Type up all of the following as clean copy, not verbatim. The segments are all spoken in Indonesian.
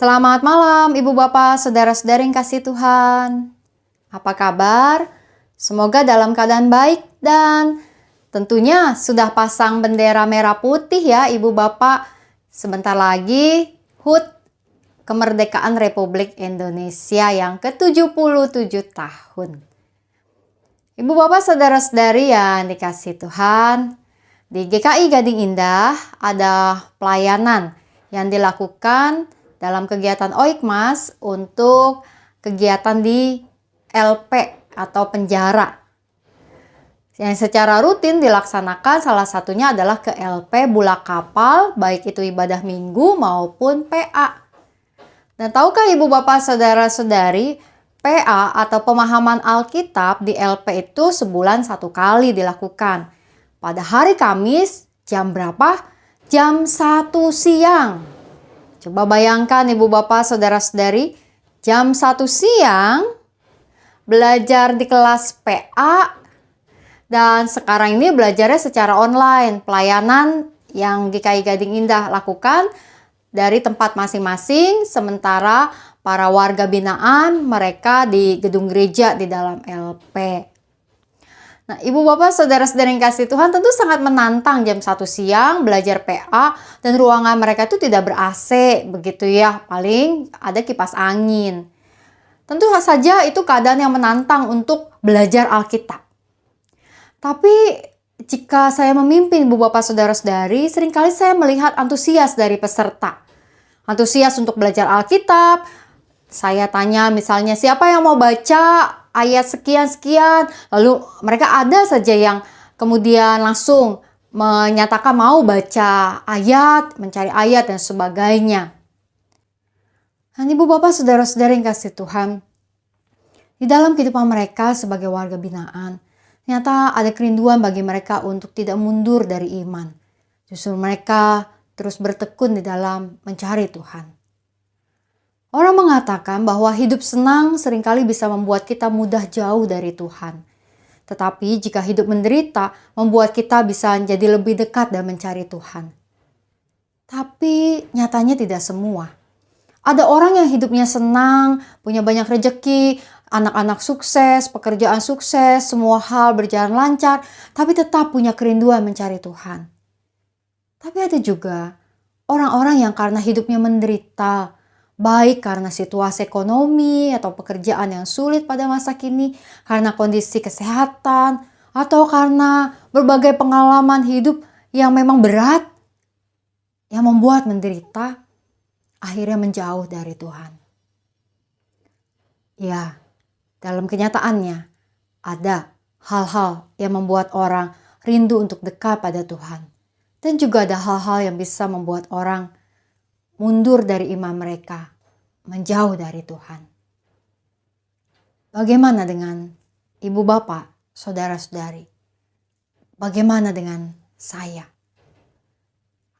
Selamat malam Ibu Bapak, Saudara-saudari yang kasih Tuhan. Apa kabar? Semoga dalam keadaan baik dan tentunya sudah pasang bendera merah putih ya Ibu Bapak. Sebentar lagi HUT Kemerdekaan Republik Indonesia yang ke-77 tahun. Ibu Bapak, Saudara-saudari yang dikasih Tuhan, di GKI Gading Indah ada pelayanan yang dilakukan dalam kegiatan Oikmas untuk kegiatan di LP atau penjara. Yang secara rutin dilaksanakan salah satunya adalah ke LP Bulak Kapal, baik itu ibadah minggu maupun PA. Dan tahukah Ibu Bapak Saudara-saudari, PA atau pemahaman Alkitab di LP itu sebulan 1 kali dilakukan. Pada hari Kamis, jam berapa? Jam 1 siang. Coba bayangkan Ibu Bapak Saudara-saudari, jam 1 siang belajar di kelas PA dan sekarang ini belajarnya secara online. Pelayanan yang GKI Gading Indah lakukan dari tempat masing-masing, sementara para warga binaan mereka di gedung gereja di dalam LP. Nah, Ibu Bapak Saudara-saudari yang kasih Tuhan, tentu sangat menantang jam 1 siang belajar PA dan ruangan mereka itu tidak ber-AC begitu ya, paling ada kipas angin. Tentu saja itu keadaan yang menantang untuk belajar Alkitab. Tapi jika saya memimpin Ibu Bapak Saudara-saudari, seringkali saya melihat antusias dari peserta. Antusias untuk belajar Alkitab. Saya tanya misalnya, siapa yang mau baca ayat sekian-sekian, lalu mereka ada saja yang kemudian langsung menyatakan mau baca ayat, mencari ayat dan sebagainya. Dan Ibu Bapak Saudara-saudari yang kasih Tuhan, di dalam kehidupan mereka sebagai warga binaan, ternyata ada kerinduan bagi mereka untuk tidak mundur dari iman. Justru mereka terus bertekun di dalam mencari Tuhan. Orang mengatakan bahwa hidup senang seringkali bisa membuat kita mudah jauh dari Tuhan. Tetapi jika hidup menderita, membuat kita bisa menjadi lebih dekat dan mencari Tuhan. Tapi nyatanya tidak semua. Ada orang yang hidupnya senang, punya banyak rejeki, anak-anak sukses, pekerjaan sukses, semua hal berjalan lancar, tapi tetap punya kerinduan mencari Tuhan. Tapi ada juga orang-orang yang karena hidupnya menderita, baik karena situasi ekonomi atau pekerjaan yang sulit pada masa kini, karena kondisi kesehatan, atau karena berbagai pengalaman hidup yang memang berat, yang membuat menderita, akhirnya menjauh dari Tuhan. Ya, dalam kenyataannya, ada hal-hal yang membuat orang rindu untuk dekat pada Tuhan. Dan juga ada hal-hal yang bisa membuat orang mundur dari iman mereka, menjauh dari Tuhan. Bagaimana dengan Ibu Bapak, Saudara-saudari? Bagaimana dengan saya?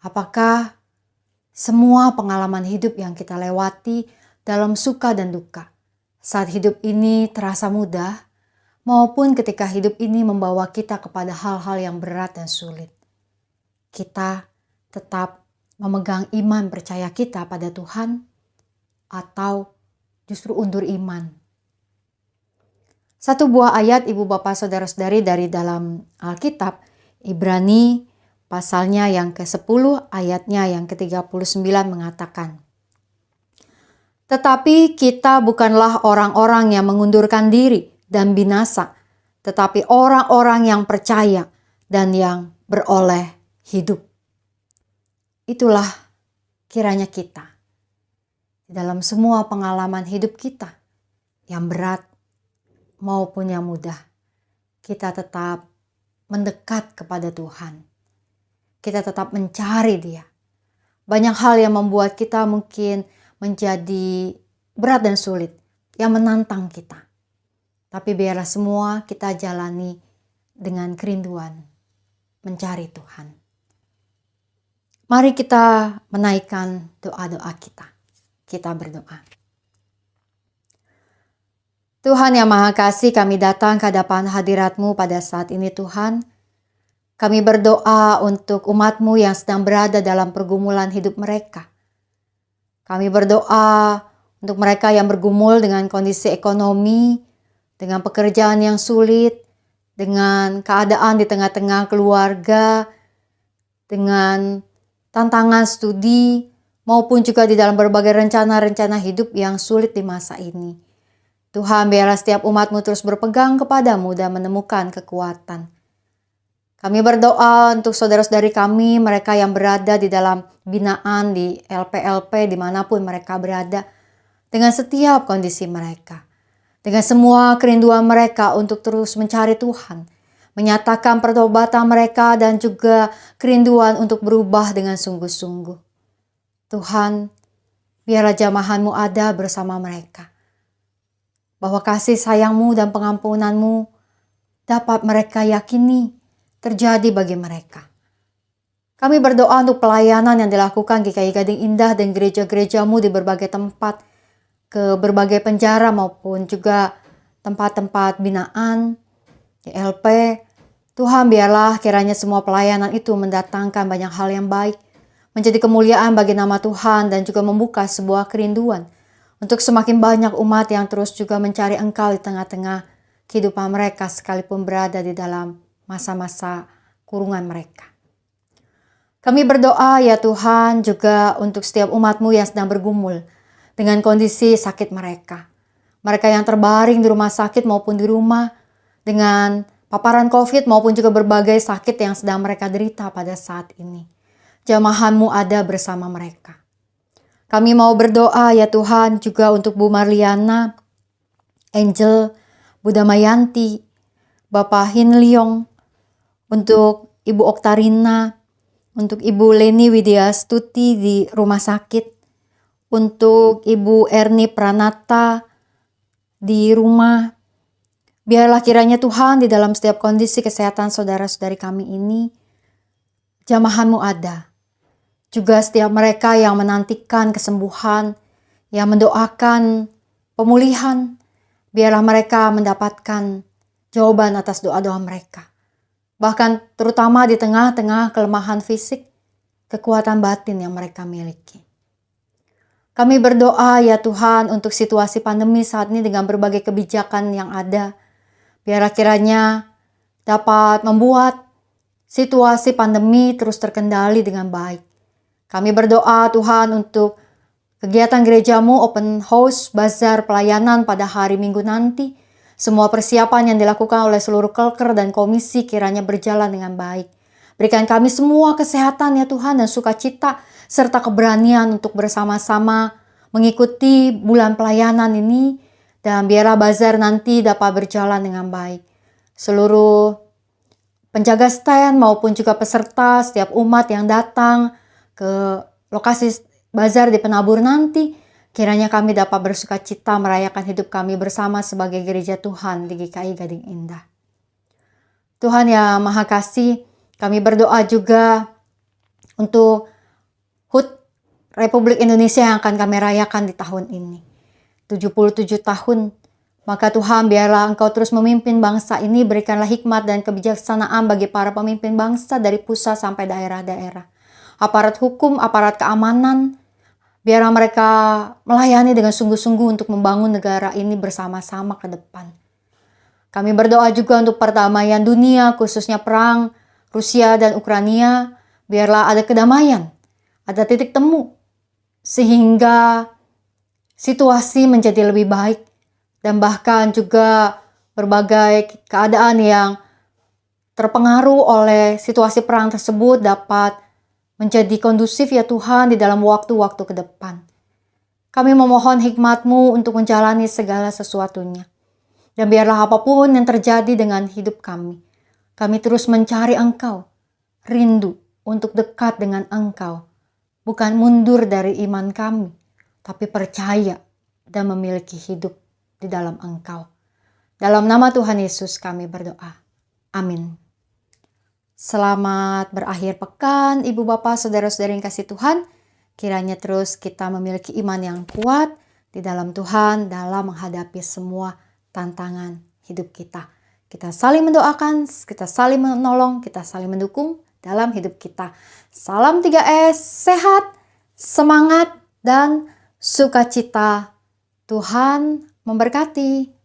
Apakah semua pengalaman hidup yang kita lewati dalam suka dan duka, saat hidup ini terasa mudah, maupun ketika hidup ini membawa kita kepada hal-hal yang berat dan sulit, kita tetap memegang iman percaya kita pada Tuhan, atau justru undur iman? Satu buah ayat Ibu Bapak Saudara-saudari dari dalam Alkitab, Ibrani pasalnya yang ke-10 ayatnya yang ke-39 mengatakan, "Tetapi kita bukanlah orang-orang yang mengundurkan diri dan binasa, tetapi orang-orang yang percaya dan yang beroleh hidup." Itulah kiranya kita di dalam semua pengalaman hidup kita yang berat maupun yang mudah, kita tetap mendekat kepada Tuhan. Kita tetap mencari Dia. Banyak hal yang membuat kita mungkin menjadi berat dan sulit, yang menantang kita. Tapi biarlah semua kita jalani dengan kerinduan mencari Tuhan. Mari kita menaikkan doa-doa kita. Kita berdoa. Tuhan yang Maha Kasih, kami datang ke hadapan hadirat-Mu pada saat ini Tuhan. Kami berdoa untuk umat-Mu yang sedang berada dalam pergumulan hidup mereka. Kami berdoa untuk mereka yang bergumul dengan kondisi ekonomi, dengan pekerjaan yang sulit, dengan keadaan di tengah-tengah keluarga, dengan tantangan studi, maupun juga di dalam berbagai rencana-rencana hidup yang sulit di masa ini. Tuhan, biarlah setiap umat-Mu terus berpegang kepadamu dan menemukan kekuatan. Kami berdoa untuk saudara-saudari kami, mereka yang berada di dalam binaan, di LP-LP, dimanapun mereka berada, dengan setiap kondisi mereka. Dengan semua kerinduan mereka untuk terus mencari Tuhan, menyatakan pertobatan mereka dan juga kerinduan untuk berubah dengan sungguh-sungguh. Tuhan, biarlah jamahan-Mu ada bersama mereka. Bahwa kasih sayang-Mu dan pengampunan-Mu dapat mereka yakini terjadi bagi mereka. Kami berdoa untuk pelayanan yang dilakukan GKI Gading Indah dan gereja-gereja-Mu di berbagai tempat, ke berbagai penjara maupun juga tempat-tempat binaan, di LP. Tuhan, biarlah kiranya semua pelayanan itu mendatangkan banyak hal yang baik, menjadi kemuliaan bagi nama Tuhan dan juga membuka sebuah kerinduan untuk semakin banyak umat yang terus juga mencari Engkau di tengah-tengah kehidupan mereka sekalipun berada di dalam masa-masa kurungan mereka. Kami berdoa ya Tuhan juga untuk setiap umat-Mu yang sedang bergumul dengan kondisi sakit mereka. Mereka yang terbaring di rumah sakit maupun di rumah dengan paparan COVID maupun juga berbagai sakit yang sedang mereka derita pada saat ini. Jamahan-Mu ada bersama mereka. Kami mau berdoa ya Tuhan juga untuk Bu Marliana, Angel, Bu Damayanti, Bapak Hin Leong, untuk Ibu Oktarina, untuk Ibu Leni Widya Stuti di rumah sakit, untuk Ibu Erni Pranata di rumah. Biarlah kiranya Tuhan di dalam setiap kondisi kesehatan saudara-saudari kami ini, jamahan-Mu ada. Juga setiap mereka yang menantikan kesembuhan, yang mendoakan pemulihan, biarlah mereka mendapatkan jawaban atas doa-doa mereka. Bahkan terutama di tengah-tengah kelemahan fisik, kekuatan batin yang mereka miliki. Kami berdoa ya Tuhan untuk situasi pandemi saat ini dengan berbagai kebijakan yang ada. Biarlah kiranya dapat membuat situasi pandemi terus terkendali dengan baik. Kami berdoa Tuhan untuk kegiatan gereja-Mu, open house, bazar pelayanan pada hari Minggu nanti. Semua persiapan yang dilakukan oleh seluruh kelker dan komisi kiranya berjalan dengan baik. Berikan kami semua kesehatan ya Tuhan dan sukacita serta keberanian untuk bersama-sama mengikuti bulan pelayanan ini. Dan biarlah bazar nanti dapat berjalan dengan baik. Seluruh penjaga stand maupun juga peserta, setiap umat yang datang ke lokasi bazar di Penabur nanti, kiranya kami dapat bersukacita merayakan hidup kami bersama sebagai gereja Tuhan di GKI Gading Indah. Tuhan yang Maha Kasih, kami berdoa juga untuk HUT Republik Indonesia yang akan kami rayakan di tahun ini. 77 tahun. Maka Tuhan, biarlah Engkau terus memimpin bangsa ini, berikanlah hikmat dan kebijaksanaan bagi para pemimpin bangsa dari pusat sampai daerah-daerah. Aparat hukum, aparat keamanan, biarlah mereka melayani dengan sungguh-sungguh untuk membangun negara ini bersama-sama ke depan. Kami berdoa juga untuk perdamaian dunia, khususnya perang Rusia dan Ukraina. Biarlah ada kedamaian, ada titik temu, sehingga situasi menjadi lebih baik. Dan bahkan juga berbagai keadaan yang terpengaruh oleh situasi perang tersebut dapat menjadi kondusif ya Tuhan di dalam waktu-waktu ke depan. Kami memohon hikmat-Mu untuk menjalani segala sesuatunya. Dan biarlah apapun yang terjadi dengan hidup kami terus mencari Engkau, rindu untuk dekat dengan Engkau. Bukan mundur dari iman kami, tapi percaya dan memiliki hidup di dalam Engkau. Dalam nama Tuhan Yesus kami berdoa. Amin. Selamat berakhir pekan, Ibu Bapak, Saudara-saudari yang kasih Tuhan. Kiranya terus kita memiliki iman yang kuat di dalam Tuhan dalam menghadapi semua tantangan hidup kita. Kita saling mendoakan, kita saling menolong, kita saling mendukung dalam hidup kita. Salam 3S, sehat, semangat, dan sukacita. Tuhan memberkati.